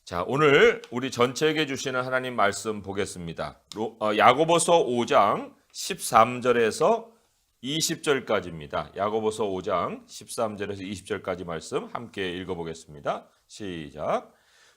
자, 오늘 우리 전체에게 주시는 하나님 말씀 보겠습니다. 야고보서 5장 13절에서 20절까지입니다. 야고보서 5장 13절에서 20절까지 말씀 함께 읽어보겠습니다. 시작.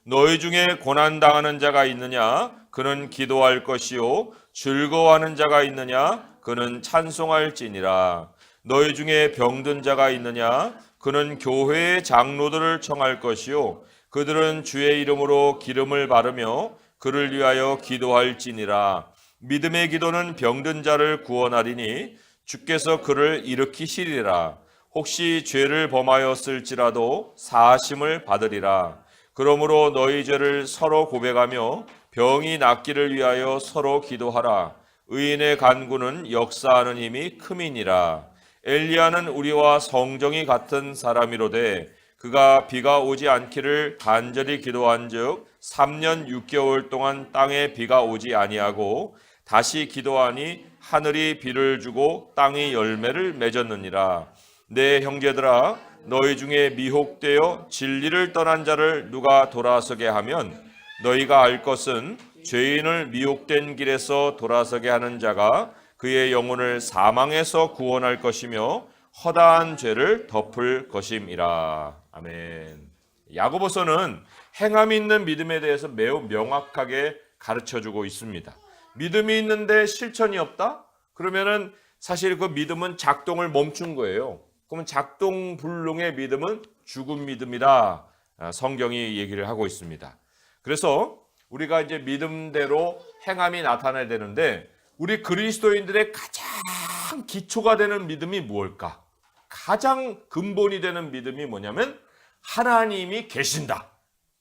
너희 중에 고난당하는 자가 있느냐? 그는 기도할 것이요. 즐거워하는 자가 있느냐? 그는 찬송할지니라. 너희 중에 병든 자가 있느냐? 그는 교회의 장로들을 청할 것이요. 그들은 주의 이름으로 기름을 바르며 그를 위하여 기도할지니라. 믿음의 기도는 병든 자를 구원하리니 주께서 그를 일으키시리라. 혹시 죄를 범하였을지라도 사하심을 받으리라. 그러므로 너희 죄를 서로 고백하며 병이 낫기를 위하여 서로 기도하라. 의인의 간구는 역사하는 힘이 큼이니라. 엘리야는 우리와 성정이 같은 사람이로되 그가 비가 오지 않기를 간절히 기도한즉 3년 6개월 동안 땅에 비가 오지 아니하고 다시 기도하니 하늘이 비를 주고 땅이 열매를 맺었느니라. 내 형제들아, 너희 중에 미혹되어 진리를 떠난 자를 누가 돌아서게 하면 너희가 알 것은 죄인을 미혹된 길에서 돌아서게 하는 자가 그의 영혼을 사망에서 구원할 것이며 허다한 죄를 덮을 것임이라. 아멘. 야고보서는 행함이 있는 믿음에 대해서 매우 명확하게 가르쳐주고 있습니다. 믿음이 있는데 실천이 없다? 그러면은 사실 그 믿음은 작동을 멈춘 거예요. 그러면 작동불능의 믿음은 죽은 믿음이다. 성경이 얘기를 하고 있습니다. 그래서 우리가 이제 믿음대로 행함이 나타나야 되는데 우리 그리스도인들의 가장 기초가 되는 믿음이 무엇일까? 가장 근본이 되는 믿음이 뭐냐면 하나님이 계신다.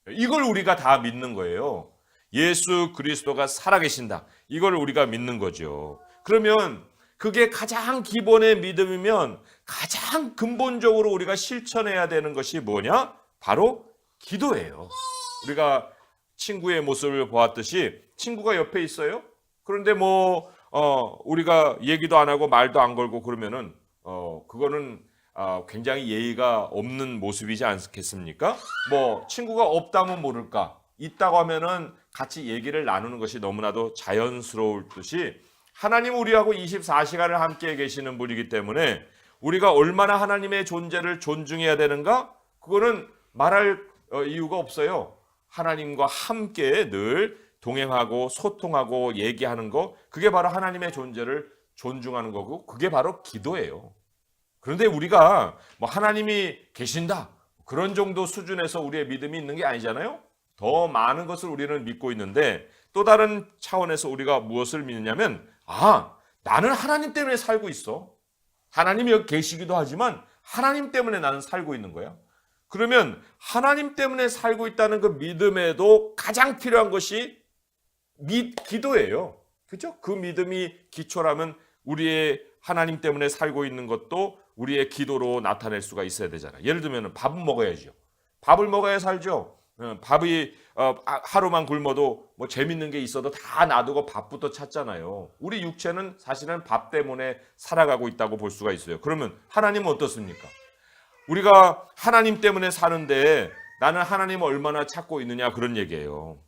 이걸 우리가 다 믿는 거예요. 예수 그리스도가 살아계신다. 이걸 우리가 믿는 거죠. 그러면 그게 가장 기본의 믿음이면 가장 근본적으로 우리가 실천해야 되는 것이 뭐냐? 바로 기도예요. 우리가 친구의 모습을 보았듯이 친구가 옆에 있어요. 그런데 우리가 얘기도 안 하고 말도 안 걸고 그러면은 그거는 굉장히 예의가 없는 모습이지 않겠습니까? 친구가 없다면 모를까? 있다고 하면은 같이 얘기를 나누는 것이 너무나도 자연스러울 듯이 하나님은 우리하고 24시간을 함께 계시는 분이기 때문에 우리가 얼마나 하나님의 존재를 존중해야 되는가? 그거는 말할 이유가 없어요. 하나님과 함께 늘 동행하고 소통하고 얘기하는 거, 그게 바로 하나님의 존재를 존중하는 거고 그게 바로 기도예요. 그런데 우리가 하나님이 계신다 그런 정도 수준에서 우리의 믿음이 있는 게 아니잖아요. 더 많은 것을 우리는 믿고 있는데 또 다른 차원에서 우리가 무엇을 믿느냐면 나는 하나님 때문에 살고 있어. 하나님이 여기 계시기도 하지만 하나님 때문에 나는 살고 있는 거야. 그러면 하나님 때문에 살고 있다는 그 믿음에도 가장 필요한 것이 기도예요. 그렇죠? 그 믿음이 기초라면 우리의 하나님 때문에 살고 있는 것도 우리의 기도로 나타낼 수가 있어야 되잖아요. 예를 들면 밥은 먹어야죠. 밥을 먹어야 살죠. 밥이 하루만 굶어도 재밌는 게 있어도 다 놔두고 밥부터 찾잖아요. 우리 육체는 사실은 밥 때문에 살아가고 있다고 볼 수가 있어요. 그러면 하나님은 어떻습니까? 우리가 하나님 때문에 사는데 나는 하나님을 얼마나 찾고 있느냐 그런 얘기예요.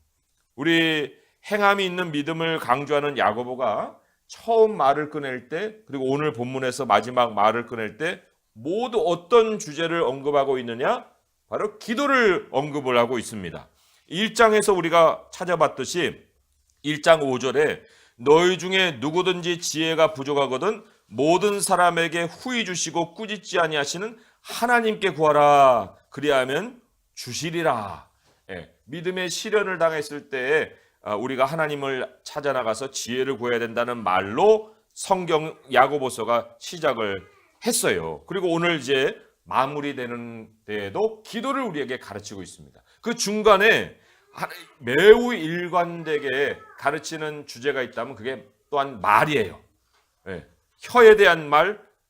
우리 행함이 있는 믿음을 강조하는 야고보가 처음 말을 꺼낼 때 그리고 오늘 본문에서 마지막 말을 꺼낼 때 모두 어떤 주제를 언급하고 있느냐? 바로 기도를 언급을 하고 있습니다. 1장에서 우리가 찾아봤듯이 1장 5절에 너희 중에 누구든지 지혜가 부족하거든 모든 사람에게 후히 주시고 꾸짖지 아니하시는 하나님께 구하라. 그리하면 주시리라. 믿음의 시련을 당했을 때 우리가 하나님을 찾아 나가서 지혜를 구해야 된다는 말로 성경 야고보서가 시작을 했어요. 그리고 오늘 이제 마무리되는 데에도 기도를 우리에게 가르치고 있습니다. 그 중간에 매우 일관되게 가르치는 주제가 있다면 그게 또한 말이에요. 혀에 대한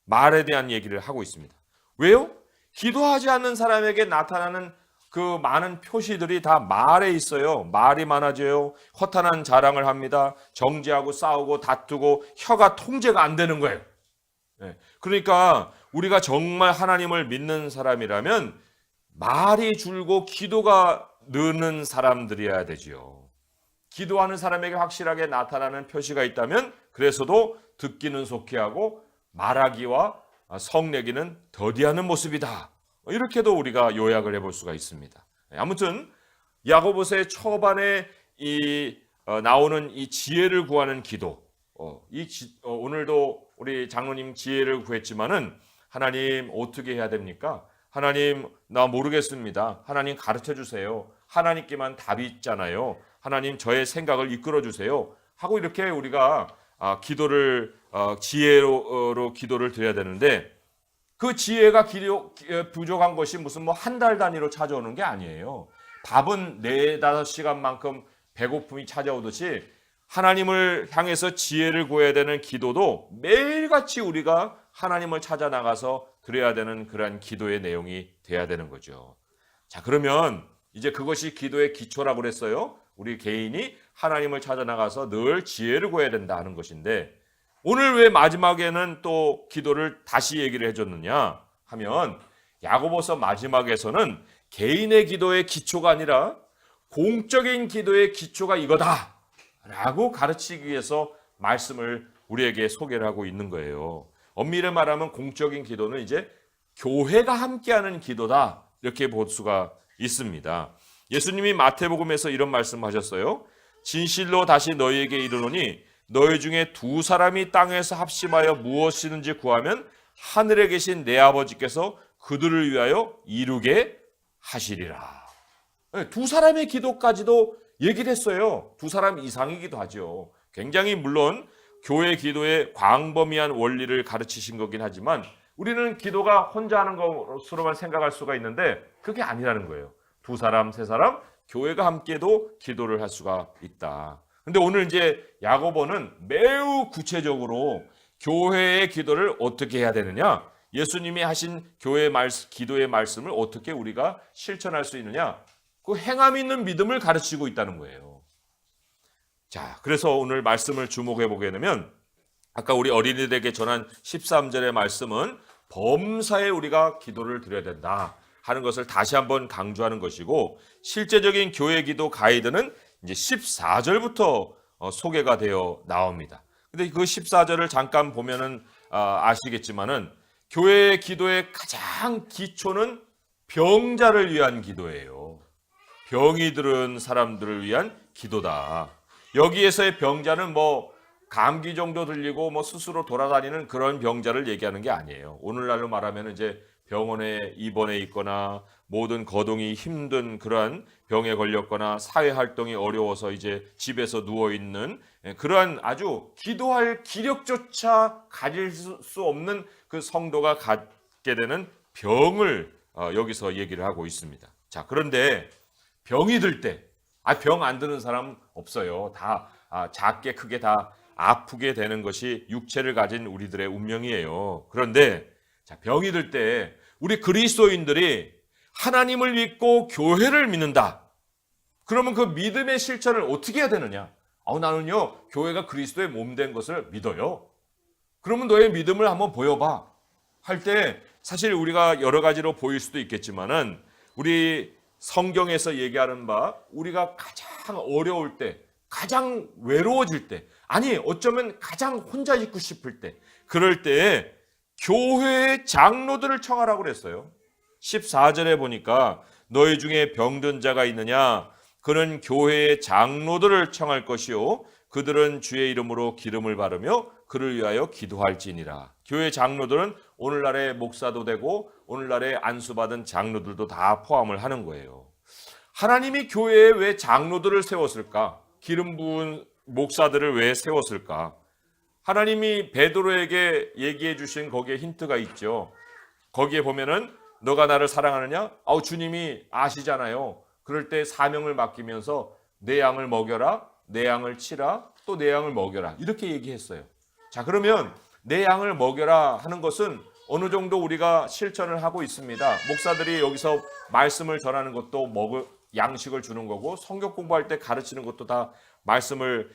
말에 대한 얘기를 하고 있습니다. 왜요? 기도하지 않는 사람에게 나타나는 그 많은 표시들이 다 말에 있어요. 말이 많아져요. 허탄한 자랑을 합니다. 정죄하고 싸우고 다투고 혀가 통제가 안 되는 거예요. 그러니까 우리가 정말 하나님을 믿는 사람이라면 말이 줄고 기도가 느는 사람들이어야 되지요. 기도하는 사람에게 확실하게 나타나는 표시가 있다면 그래서도 듣기는 속히 하고 말하기와 성내기는 더디하는 모습이다. 이렇게도 우리가 요약을 해볼 수가 있습니다. 아무튼 야고보서의 초반에 나오는 이 지혜를 구하는 기도, 오늘도 우리 장로님 지혜를 구했지만은 하나님 어떻게 해야 됩니까? 하나님 나 모르겠습니다. 하나님 가르쳐 주세요. 하나님께만 답이 있잖아요. 하나님 저의 생각을 이끌어 주세요. 하고 이렇게 우리가 기도를 지혜로 기도를 드려야 되는데 그 지혜가 부족한 것이 무슨 뭐 한 달 단위로 찾아오는 게 아니에요. 밥은 4-5시간만큼 배고픔이 찾아오듯이 하나님을 향해서 지혜를 구해야 되는 기도도 매일같이 우리가 하나님을 찾아 나가서 드려야 되는 그러한 기도의 내용이 돼야 되는 거죠. 자, 그러면 이제 그것이 기도의 기초라고 그랬어요. 우리 개인이 하나님을 찾아 나가서 늘 지혜를 구해야 된다 하는 것인데 오늘 왜 마지막에는 또 기도를 다시 얘기를 해줬느냐 하면 야고보서 마지막에서는 개인의 기도의 기초가 아니라 공적인 기도의 기초가 이거다 라고 가르치기 위해서 말씀을 우리에게 소개를 하고 있는 거예요. 엄밀히 말하면 공적인 기도는 이제 교회가 함께하는 기도다 이렇게 볼 수가 있습니다. 예수님이 마태복음에서 이런 말씀하셨어요. 진실로 다시 너희에게 이르노니 너희 중에 2사람이 땅에서 합심하여 무엇이든지 구하면 하늘에 계신 내 아버지께서 그들을 위하여 이루게 하시리라. 2사람의 기도까지도 얘기를 했어요. 2사람 이상이기도 하죠. 굉장히 물론 교회 기도의 광범위한 원리를 가르치신 거긴 하지만 우리는 기도가 혼자 하는 것으로만 생각할 수가 있는데 그게 아니라는 거예요. 2사람, 3사람 교회가 함께도 기도를 할 수가 있다. 근데 오늘 이제 야고보는 매우 구체적으로 교회의 기도를 어떻게 해야 되느냐, 예수님이 하신 기도의 말씀을 어떻게 우리가 실천할 수 있느냐, 그 행함 있는 믿음을 가르치고 있다는 거예요. 자, 그래서 오늘 말씀을 주목해 보게 되면 아까 우리 어린이들에게 전한 13절의 말씀은 범사에 우리가 기도를 드려야 된다 하는 것을 다시 한번 강조하는 것이고, 실제적인 교회 기도 가이드는 이제 14절부터 소개가 되어 나옵니다. 근데 그 14절을 잠깐 보면은 아시겠지만은 교회의 기도의 가장 기초는 병자를 위한 기도예요. 병이 들은 사람들을 위한 기도다. 여기에서의 병자는 뭐 감기 정도 들리고 뭐 스스로 돌아다니는 그런 병자를 얘기하는 게 아니에요. 오늘날로 말하면 이제 병원에 입원해 있거나 모든 거동이 힘든 그러한 병에 걸렸거나 사회 활동이 어려워서 이제 집에서 누워 있는 그러한 아주 기도할 기력조차 가질 수 없는 그 성도가 갖게 되는 병을 여기서 얘기를 하고 있습니다. 자, 그런데 병이 들 때, 병 안 드는 사람 없어요. 다 작게 크게 다 아프게 되는 것이 육체를 가진 우리들의 운명이에요. 그런데 자, 병이 들 때 우리 그리스도인들이 하나님을 믿고 교회를 믿는다. 그러면 그 믿음의 실천을 어떻게 해야 되느냐? 나는요 교회가 그리스도의 몸 된 것을 믿어요. 그러면 너의 믿음을 한번 보여봐 할 때 사실 우리가 여러 가지로 보일 수도 있겠지만은 우리 성경에서 얘기하는 바 우리가 가장 어려울 때, 가장 외로워질 때, 아니 어쩌면 가장 혼자 있고 싶을 때, 그럴 때 교회의 장로들을 청하라고 그랬어요. 14절에 보니까 너희 중에 병든 자가 있느냐, 그는 교회의 장로들을 청할 것이요 그들은 주의 이름으로 기름을 바르며 그를 위하여 기도할지니라. 교회 장로들은 오늘날의 목사도 되고 오늘날의 안수받은 장로들도 다 포함을 하는 거예요. 하나님이 교회에 왜 장로들을 세웠을까? 기름 부은 목사들을 왜 세웠을까? 하나님이 베드로에게 얘기해 주신 거기에 힌트가 있죠. 거기에 보면은 너가 나를 사랑하느냐? 주님이 아시잖아요. 그럴 때 사명을 맡기면서 내 양을 먹여라, 내 양을 치라, 또 내 양을 먹여라 이렇게 얘기했어요. 자, 그러면 내 양을 먹여라 하는 것은 어느 정도 우리가 실천을 하고 있습니다. 목사들이 여기서 말씀을 전하는 것도 양식을 주는 거고 성경 공부할 때 가르치는 것도 다 말씀을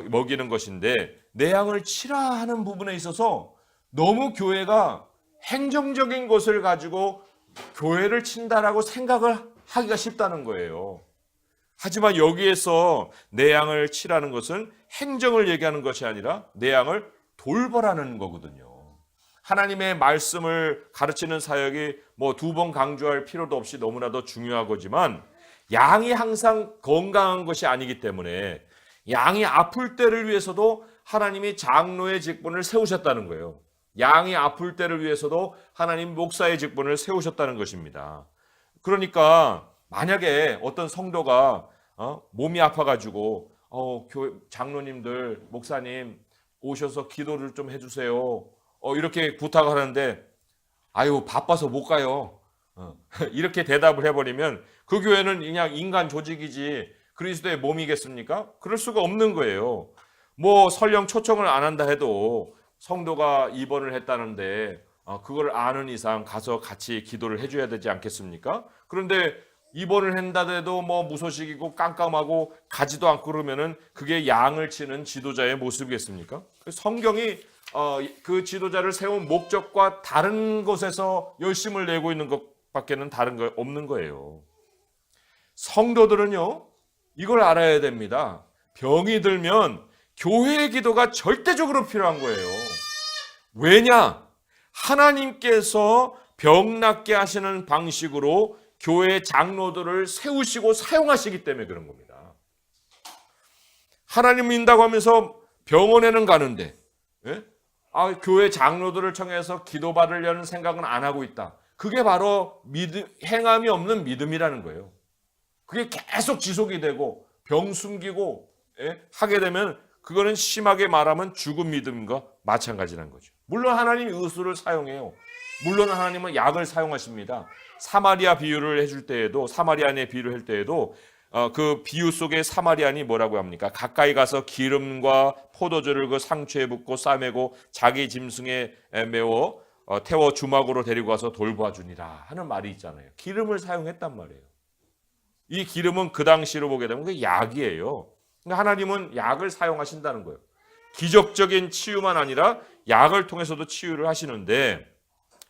먹이는 것인데, 내 양을 치라 하는 부분에 있어서 너무 교회가 행정적인 것을 가지고 교회를 친다라고 생각을 하기가 쉽다는 거예요. 하지만 여기에서 내 양을 치라는 것은 행정을 얘기하는 것이 아니라 내 양을 돌보라는 거거든요. 하나님의 말씀을 가르치는 사역이 뭐 2번 강조할 필요도 없이 너무나도 중요한 거지만 양이 항상 건강한 것이 아니기 때문에 양이 아플 때를 위해서도 하나님이 장로의 직분을 세우셨다는 거예요. 양이 아플 때를 위해서도 하나님 목사의 직분을 세우셨다는 것입니다. 그러니까 만약에 어떤 성도가 몸이 아파가지고 교회 장로님들, 목사님 오셔서 기도를 좀 해주세요. 이렇게 부탁을 하는데 아유 바빠서 못 가요. 이렇게 대답을 해버리면 그 교회는 그냥 인간 조직이지 그리스도의 몸이겠습니까? 그럴 수가 없는 거예요. 뭐 설령 초청을 안 한다 해도 성도가 입원을 했다는데 그걸 아는 이상 가서 같이 기도를 해줘야 되지 않겠습니까? 그런데 입원을 한다해도 뭐 무소식이고 깜깜하고 가지도 않고 그러면은 그게 양을 치는 지도자의 모습이겠습니까? 성경이 그 지도자를 세운 목적과 다른 곳에서 열심을 내고 있는 것밖에는 다른 거 없는 거예요. 성도들은요 이걸 알아야 됩니다. 병이 들면 교회의 기도가 절대적으로 필요한 거예요. 왜냐? 하나님께서 병 낫게 하시는 방식으로 교회 장로들을 세우시고 사용하시기 때문에 그런 겁니다. 하나님 믿는다고 하면서 병원에는 가는데 교회 장로들을 청해서 기도받으려는 생각은 안 하고 있다. 그게 바로 행함이 없는 믿음이라는 거예요. 그게 계속 지속이 되고 병 숨기고 하게 되면 그거는 심하게 말하면 죽은 믿음과 마찬가지라는 거죠. 물론 하나님이 의술을 사용해요. 물론 하나님은 약을 사용하십니다. 사마리아 비유를 해줄 때에도 사마리아인의 비유를 할 때에도 그 비유 속에 사마리안이 뭐라고 합니까? 가까이 가서 기름과 포도주를 그 상추에 붓고 싸매고 자기 짐승에 메워 태워 주막으로 데리고 가서 돌보아 주니라 하는 말이 있잖아요. 기름을 사용했단 말이에요. 이 기름은 그 당시로 보게 되면 그게 약이에요. 그러니까 하나님은 약을 사용하신다는 거예요. 기적적인 치유만 아니라 약을 통해서도 치유를 하시는데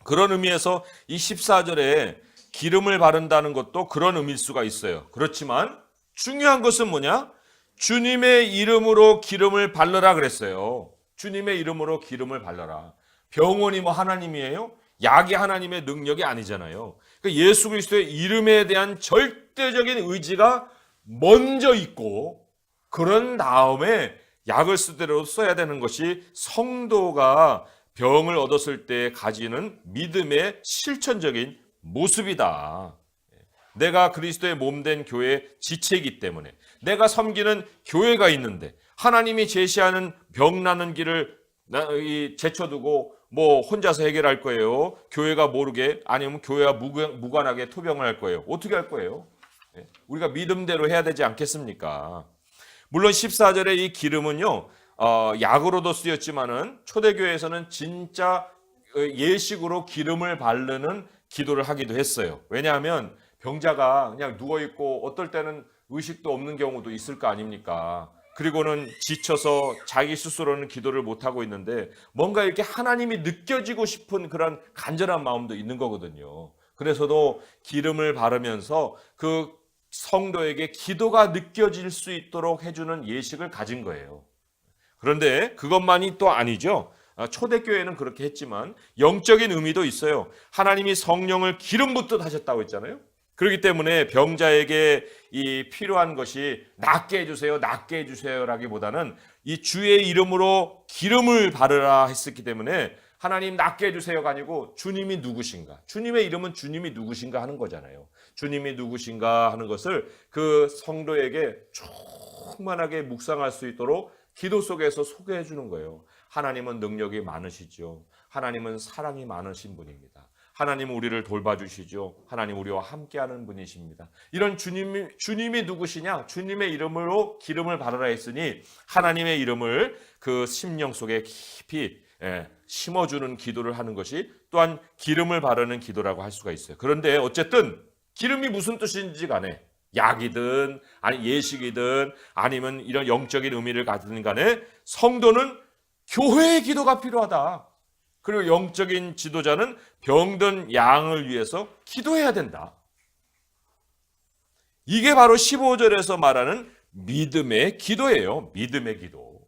그런 의미에서 이 14절에 기름을 바른다는 것도 그런 의미일 수가 있어요. 그렇지만 중요한 것은 뭐냐? 주님의 이름으로 기름을 바르라 그랬어요. 주님의 이름으로 기름을 바르라. 병원이 뭐 하나님이에요? 약이 하나님의 능력이 아니잖아요. 그러니까 예수 그리스도의 이름에 대한 절대적인 의지가 먼저 있고 그런 다음에 약을 쓰대로 써야 되는 것이 성도가 병을 얻었을 때 가지는 믿음의 실천적인 모습이다. 내가 그리스도의 몸된 교회의 지체이기 때문에 내가 섬기는 교회가 있는데 하나님이 제시하는 병 나는 길을 제쳐두고 뭐 혼자서 해결할 거예요. 교회가 모르게 아니면 교회와 무관하게 투병을 할 거예요. 어떻게 할 거예요? 우리가 믿음대로 해야 되지 않겠습니까? 물론 14절에 이 기름은요 약으로도 쓰였지만은 초대교회에서는 진짜 예식으로 기름을 바르는 기도를 하기도 했어요. 왜냐하면 병자가 그냥 누워있고 어떨 때는 의식도 없는 경우도 있을 거 아닙니까? 그리고는 지쳐서 자기 스스로는 기도를 못하고 있는데 뭔가 이렇게 하나님이 느껴지고 싶은 그런 간절한 마음도 있는 거거든요. 그래서도 기름을 바르면서 그 성도에게 기도가 느껴질 수 있도록 해주는 예식을 가진 거예요. 그런데 그것만이 또 아니죠. 초대교회는 그렇게 했지만 영적인 의미도 있어요. 하나님이 성령을 기름 붓듯 하셨다고 했잖아요. 그렇기 때문에 병자에게 이 필요한 것이 낫게 해주세요, 낫게 해주세요라기보다는 이 주의 이름으로 기름을 바르라 했었기 때문에 하나님 낫게 해주세요가 아니고 주님이 누구신가, 주님의 이름은 주님이 누구신가 하는 거잖아요. 주님이 누구신가 하는 것을 그 성도에게 충만하게 묵상할 수 있도록 기도 속에서 소개해 주는 거예요. 하나님은 능력이 많으시죠. 하나님은 사랑이 많으신 분입니다. 하나님은 우리를 돌봐주시죠. 하나님 우리와 함께하는 분이십니다. 이런 주님이 누구시냐? 주님의 이름으로 기름을 바르라 했으니 하나님의 이름을 그 심령 속에 깊이 심어주는 기도를 하는 것이 또한 기름을 바르는 기도라고 할 수가 있어요. 그런데 어쨌든 기름이 무슨 뜻인지 간에 약이든 아니 예식이든 아니면 이런 영적인 의미를 가지든 간에 성도는 교회의 기도가 필요하다. 그리고 영적인 지도자는 병든 양을 위해서 기도해야 된다. 이게 바로 15절에서 말하는 믿음의 기도예요. 믿음의 기도.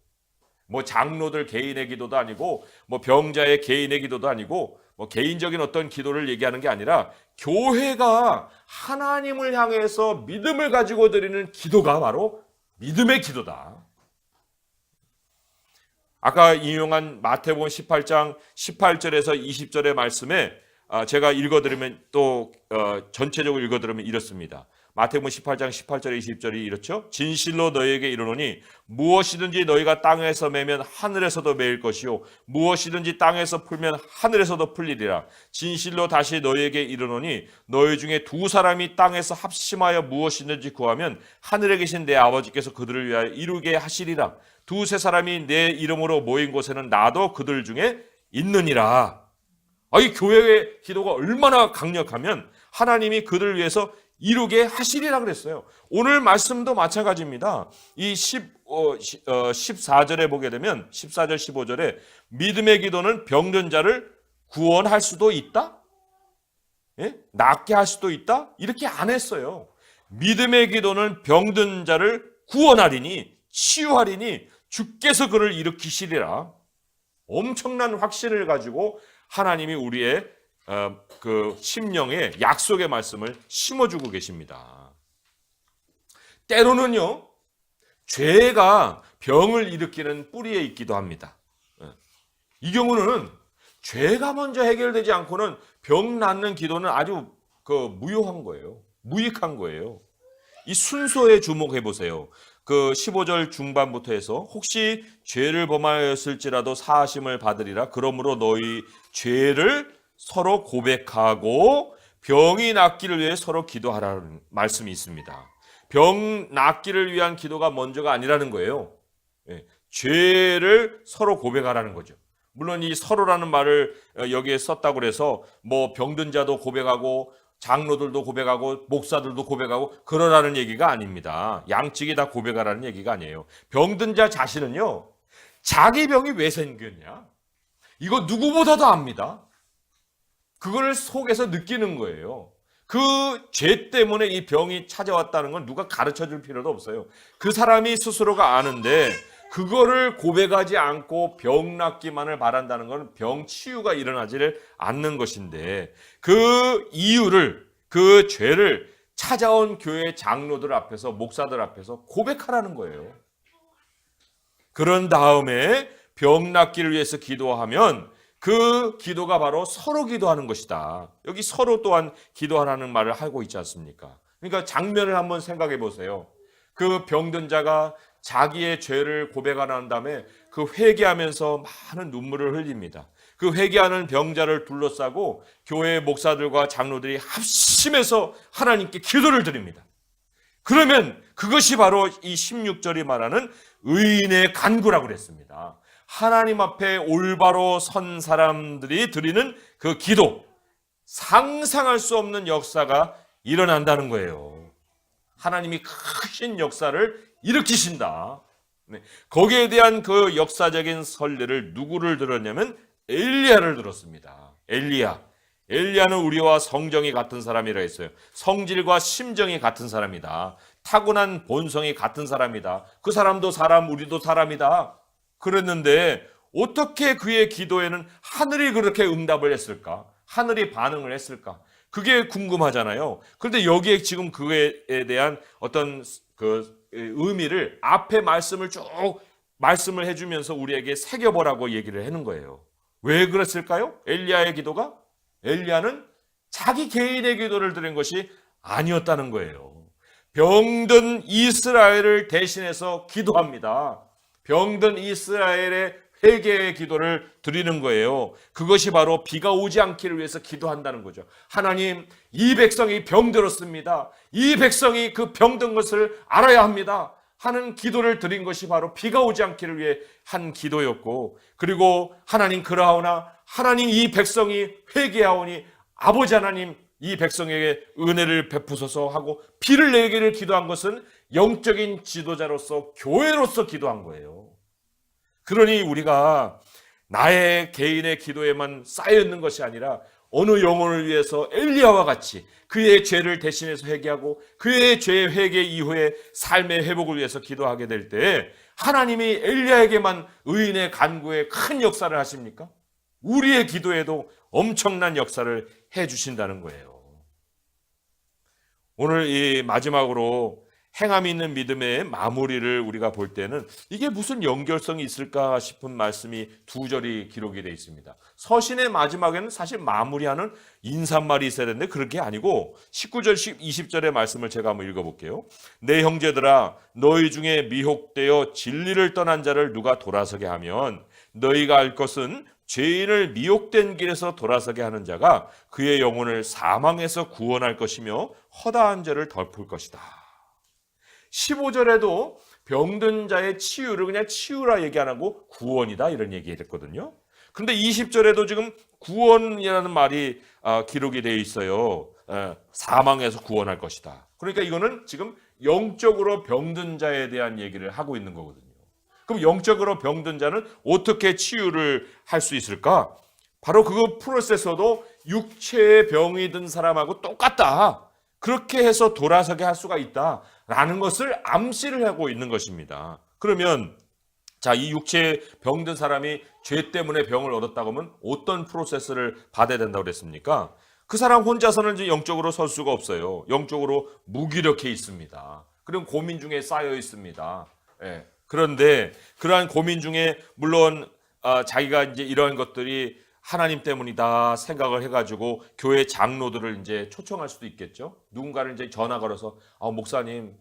뭐 장로들 개인의 기도도 아니고 뭐 병자의 개인의 기도도 아니고 뭐 개인적인 어떤 기도를 얘기하는 게 아니라 교회가 하나님을 향해서 믿음을 가지고 드리는 기도가 바로 믿음의 기도다. 아까 인용한 마태복음 18장 18절에서 20절의 말씀에 제가 읽어드리면 또 전체적으로 읽어드리면 이렇습니다. 마태복음 18장 18절에 20절이 이렇죠. 진실로 너희에게 이르노니 무엇이든지 너희가 땅에서 매면 하늘에서도 매일 것이요 무엇이든지 땅에서 풀면 하늘에서도 풀리리라. 진실로 다시 너희에게 이르노니 너희 중에 두 사람이 땅에서 합심하여 무엇이든지 구하면 하늘에 계신 내 아버지께서 그들을 위하여 이루게 하시리라. 두세 사람이 내 이름으로 모인 곳에는 나도 그들 중에 있느니라. 이 교회의 기도가 얼마나 강력하면 하나님이 그들을 위해서 이루게 하시리라 그랬어요. 오늘 말씀도 마찬가지입니다. 이 14절에 보게 되면 14절 15절에 믿음의 기도는 병든 자를 구원할 수도 있다? 예? 낫게 할 수도 있다? 이렇게 안 했어요. 믿음의 기도는 병든 자를 구원하리니 치유하리니 주께서 그를 일으키시리라. 엄청난 확신을 가지고 하나님이 우리의 그 심령에 약속의 말씀을 심어주고 계십니다. 때로는요, 죄가 병을 일으키는 뿌리에 있기도 합니다. 이 경우는 죄가 먼저 해결되지 않고는 병 낫는 기도는 아주 무효한 거예요. 무익한 거예요. 이 순서에 주목해 보세요. 15절 중반부터 해서 혹시 죄를 범하였을지라도 사하심을 받으리라. 그러므로 너희 죄를 서로 고백하고 병이 낫기를 위해 서로 기도하라는 말씀이 있습니다. 병 낫기를 위한 기도가 먼저가 아니라는 거예요. 죄를 서로 고백하라는 거죠. 물론 이 서로라는 말을 여기에 썼다고 해서 뭐 병든 자도 고백하고 장로들도 고백하고 목사들도 고백하고 그러라는 얘기가 아닙니다. 양측이 다 고백하라는 얘기가 아니에요. 병든 자 자신은요, 자기 병이 왜 생겼냐? 이거 누구보다도 압니다. 그걸 속에서 느끼는 거예요. 그 죄 때문에 이 병이 찾아왔다는 건 누가 가르쳐 줄 필요도 없어요. 그 사람이 스스로가 아는데 그거를 고백하지 않고 병 낫기만을 바란다는 건 병 치유가 일어나지를 않는 것인데 그 이유를, 그 죄를 찾아온 교회 장로들 앞에서, 목사들 앞에서 고백하라는 거예요. 그런 다음에 병 낫기를 위해서 기도하면 그 기도가 바로 서로 기도하는 것이다. 여기 서로 또한 기도하라는 말을 하고 있지 않습니까? 그러니까 장면을 한번 생각해 보세요. 그 병든 자가 자기의 죄를 고백하는 다음에 그 회개하면서 많은 눈물을 흘립니다. 그 회개하는 병자를 둘러싸고 교회 목사들과 장로들이 합심해서 하나님께 기도를 드립니다. 그러면 그것이 바로 이 16절이 말하는 의인의 간구라고 그랬습니다. 하나님 앞에 올바로 선 사람들이 드리는 그 기도, 상상할 수 없는 역사가 일어난다는 거예요. 하나님이 크신 역사를 일으키신다. 거기에 대한 그 역사적인 선례를 누구를 들었냐면 엘리야를 들었습니다. 엘리야는 우리와 성정이 같은 사람이라 했어요. 성질과 심정이 같은 사람이다. 타고난 본성이 같은 사람이다. 그 사람도 사람, 우리도 사람이다. 그랬는데 어떻게 그의 기도에는 하늘이 그렇게 응답을 했을까? 하늘이 반응을 했을까? 그게 궁금하잖아요. 그런데 여기에 지금 그에 대한 어떤 그 의미를 앞에 말씀을 쭉 말씀을 해주면서 우리에게 새겨보라고 얘기를 하는 거예요. 왜 그랬을까요? 엘리야의 기도가? 엘리야는 자기 개인의 기도를 드린 것이 아니었다는 거예요. 병든 이스라엘을 대신해서 기도합니다. 병든 이스라엘의 회개의 기도를 드리는 거예요. 그것이 바로 비가 오지 않기를 위해서 기도한다는 거죠. 하나님, 이 백성이 병들었습니다. 이 백성이 그 병든 것을 알아야 합니다. 하는 기도를 드린 것이 바로 비가 오지 않기를 위해 한 기도였고, 그리고 하나님 그러하오나 하나님 이 백성이 회개하오니 아버지 하나님 이 백성에게 은혜를 베푸소서 하고 비를 내기를 기도한 것은 영적인 지도자로서 교회로서 기도한 거예요. 그러니 우리가 나의 개인의 기도에만 쌓여 있는 것이 아니라 어느 영혼을 위해서 엘리야와 같이 그의 죄를 대신해서 회개하고 그의 죄의 회개 이후에 삶의 회복을 위해서 기도하게 될 때 하나님이 엘리야에게만 의인의 간구에 큰 역사를 하십니까? 우리의 기도에도 엄청난 역사를 해 주신다는 거예요. 오늘 이 마지막으로 행함이 있는 믿음의 마무리를 우리가 볼 때는 이게 무슨 연결성이 있을까 싶은 말씀이 2절이 기록이 되어 있습니다. 서신의 마지막에는 사실 마무리하는 인사말이 있어야 되는데 그런 게 아니고 19절, 20절의 말씀을 제가 한번 읽어볼게요. 내 형제들아 너희 중에 미혹되어 진리를 떠난 자를 누가 돌아서게 하면 너희가 알 것은 죄인을 미혹된 길에서 돌아서게 하는 자가 그의 영혼을 사망에서 구원할 것이며 허다한 죄를 덮을 것이다. 15절에도 병든 자의 치유를 그냥 치유라 얘기 안 하고 구원이다 이런 얘기를 했거든요. 그런데 20절에도 지금 구원이라는 말이 기록이 되어 있어요. 사망에서 구원할 것이다. 그러니까 이거는 지금 영적으로 병든 자에 대한 얘기를 하고 있는 거거든요. 그럼 영적으로 병든 자는 어떻게 치유를 할 수 있을까? 바로 그 프로세서도 육체의 병이 든 사람하고 똑같다. 그렇게 해서 돌아서게 할 수가 있다라는 것을 암시를 하고 있는 것입니다. 그러면 자, 이 육체에 병든 사람이 죄 때문에 병을 얻었다고 하면 어떤 프로세스를 받아야 된다고 그랬습니까? 그 사람 혼자서는 이제 영적으로 설 수가 없어요. 영적으로 무기력해 있습니다. 그럼 고민 중에 쌓여 있습니다. 예. 그런데 그러한 고민 중에 물론 자기가 이제 이러한 것들이 하나님 때문이다 생각을 해가지고 교회 장로들을 이제 초청할 수도 있겠죠. 누군가를 이제 전화 걸어서 목사님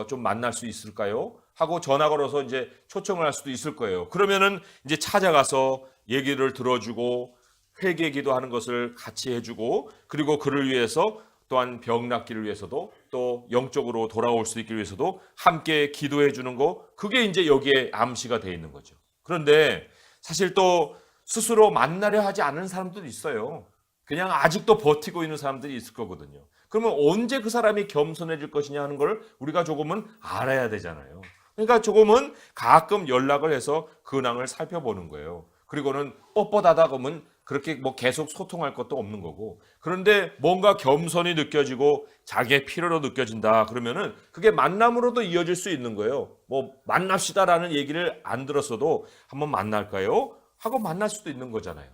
좀 만날 수 있을까요? 하고 전화 걸어서 이제 초청을 할 수도 있을 거예요. 그러면은 이제 찾아가서 얘기를 들어주고 회개 기도하는 것을 같이 해주고 그리고 그를 위해서 또한 병 낫기를 위해서도 또 영적으로 돌아올 수 있기 위해서도 함께 기도해 주는 거 그게 이제 여기에 암시가 되어 있는 거죠. 그런데 사실 또 스스로 만나려 하지 않는 사람들도 있어요. 그냥 아직도 버티고 있는 사람들이 있을 거거든요. 그러면 언제 그 사람이 겸손해질 것이냐 하는 걸 우리가 조금은 알아야 되잖아요. 그러니까 조금은 가끔 연락을 해서 근황을 살펴보는 거예요. 그리고는 뻣뻣하다 그러면 그렇게 뭐 계속 소통할 것도 없는 거고. 그런데 뭔가 겸손이 느껴지고 자기의 필요로 느껴진다 그러면은 그게 만남으로도 이어질 수 있는 거예요. 뭐 만납시다라는 얘기를 안 들었어도 한번 만날까요? 하고 만날 수도 있는 거잖아요.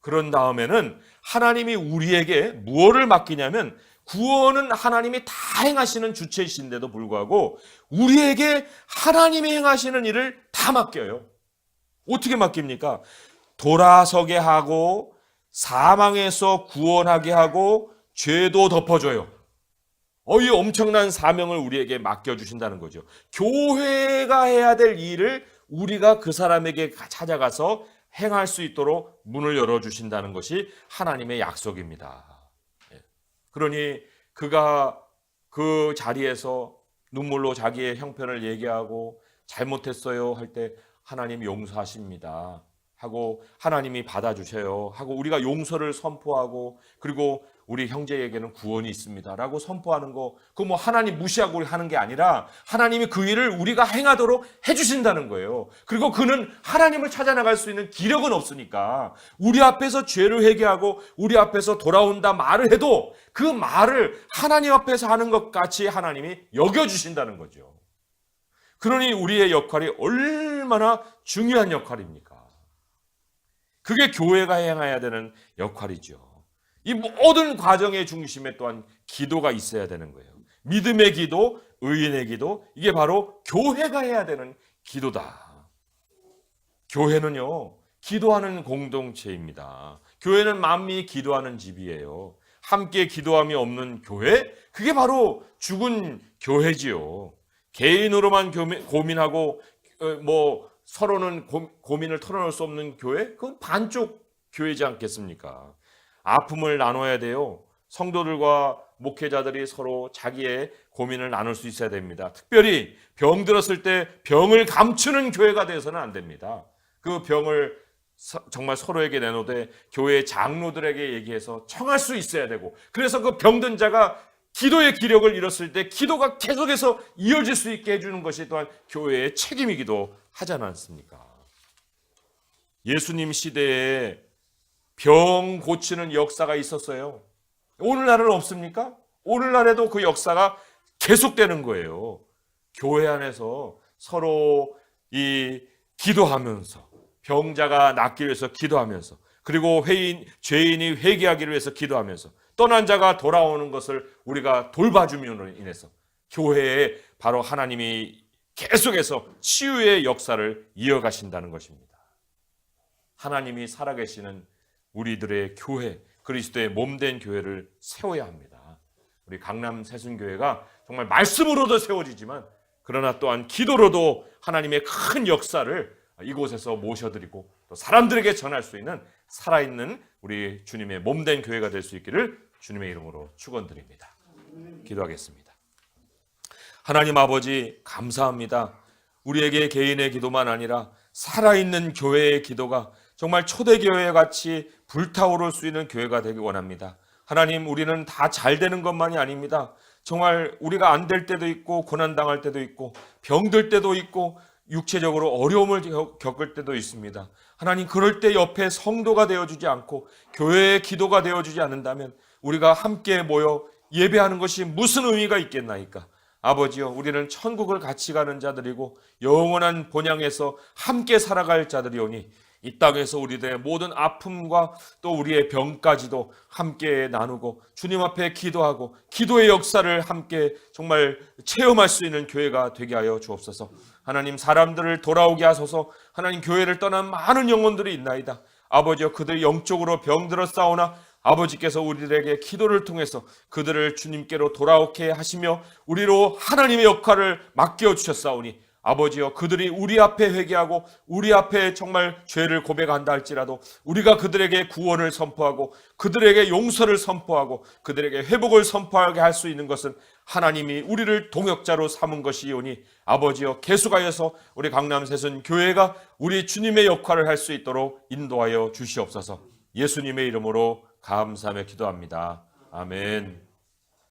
그런 다음에는 하나님이 우리에게 무엇을 맡기냐면 구원은 하나님이 다 행하시는 주체이신데도 불구하고 우리에게 하나님이 행하시는 일을 다 맡겨요. 어떻게 맡깁니까? 돌아서게 하고 사망에서 구원하게 하고 죄도 덮어줘요. 이 엄청난 사명을 우리에게 맡겨주신다는 거죠. 교회가 해야 될 일을 우리가 그 사람에게 찾아가서 행할 수 있도록 문을 열어주신다는 것이 하나님의 약속입니다. 그러니 그가 그 자리에서 눈물로 자기의 형편을 얘기하고 잘못했어요 할 때 하나님 용서하십니다 하고 하나님이 받아주셔요 하고 우리가 용서를 선포하고 그리고 우리 형제에게는 구원이 있습니다라고 선포하는 거 그거 뭐 하나님 무시하고 우리 하는 게 아니라 하나님이 그 일을 우리가 행하도록 해주신다는 거예요. 그리고 그는 하나님을 찾아나갈 수 있는 기력은 없으니까 우리 앞에서 죄를 회개하고 우리 앞에서 돌아온다 말을 해도 그 말을 하나님 앞에서 하는 것 같이 하나님이 여겨주신다는 거죠. 그러니 우리의 역할이 얼마나 중요한 역할입니까? 그게 교회가 행해야 되는 역할이죠. 이 모든 과정의 중심에 또한 기도가 있어야 되는 거예요. 믿음의 기도, 의인의 기도, 이게 바로 교회가 해야 되는 기도다. 교회는요, 기도하는 공동체입니다. 교회는 만민이 기도하는 집이에요. 함께 기도함이 없는 교회, 그게 바로 죽은 교회지요. 개인으로만 고민하고 뭐 서로는 고민을 털어놓을 수 없는 교회, 그건 반쪽 교회지 않겠습니까? 아픔을 나눠야 돼요. 성도들과 목회자들이 서로 자기의 고민을 나눌 수 있어야 됩니다. 특별히 병 들었을 때 병을 감추는 교회가 되어서는 안 됩니다. 그 병을 정말 서로에게 내놓되 교회 장로들에게 얘기해서 청할 수 있어야 되고 그래서 그 병든 자가 기도의 기력을 잃었을 때 기도가 계속해서 이어질 수 있게 해주는 것이 또한 교회의 책임이기도 하지 않습니까? 예수님 시대에 병 고치는 역사가 있었어요. 오늘날은 없습니까? 오늘날에도 그 역사가 계속되는 거예요. 교회 안에서 서로 기도하면서, 병자가 낫기 위해서 기도하면서, 그리고 죄인이 회개하기를 위해서 기도하면서, 떠난 자가 돌아오는 것을 우리가 돌봐줌으로 인해서 교회에 바로 하나님이 계속해서 치유의 역사를 이어가신다는 것입니다. 하나님이 살아계시는 우리들의 교회, 그리스도의 몸된 교회를 세워야 합니다. 우리 강남 새순교회가 정말 말씀으로도 세워지지만 그러나 또한 기도로도 하나님의 큰 역사를 이곳에서 모셔드리고 또 사람들에게 전할 수 있는 살아있는 우리 주님의 몸된 교회가 될 수 있기를 주님의 이름으로 축원드립니다. 기도하겠습니다. 하나님 아버지 감사합니다. 우리에게 개인의 기도만 아니라 살아있는 교회의 기도가 정말 초대교회 같이 불타오를 수 있는 교회가 되기 원합니다. 하나님, 우리는 다 잘 되는 것만이 아닙니다. 정말 우리가 안 될 때도 있고 고난당할 때도 있고 병들 때도 있고 육체적으로 어려움을 겪을 때도 있습니다. 하나님, 그럴 때 옆에 성도가 되어주지 않고 교회의 기도가 되어주지 않는다면 우리가 함께 모여 예배하는 것이 무슨 의미가 있겠나이까? 아버지여, 우리는 천국을 같이 가는 자들이고 영원한 본향에서 함께 살아갈 자들이오니 이 땅에서 우리들의 모든 아픔과 또 우리의 병까지도 함께 나누고 주님 앞에 기도하고 기도의 역사를 함께 정말 체험할 수 있는 교회가 되게 하여 주옵소서. 하나님, 사람들을 돌아오게 하소서. 하나님, 교회를 떠난 많은 영혼들이 있나이다. 아버지여, 그들이 영적으로 병들어 싸우나 아버지께서 우리들에게 기도를 통해서 그들을 주님께로 돌아오게 하시며 우리로 하나님의 역할을 맡겨 주셨사오니 아버지여, 그들이 우리 앞에 회개하고 우리 앞에 정말 죄를 고백한다 할지라도 우리가 그들에게 구원을 선포하고 그들에게 용서를 선포하고 그들에게 회복을 선포하게 할 수 있는 것은 하나님이 우리를 동역자로 삼은 것이오니 아버지여, 계속하여서 우리 강남 새순 교회가 우리 주님의 역할을 할 수 있도록 인도하여 주시옵소서. 예수님의 이름으로 감사하며 기도합니다. 아멘.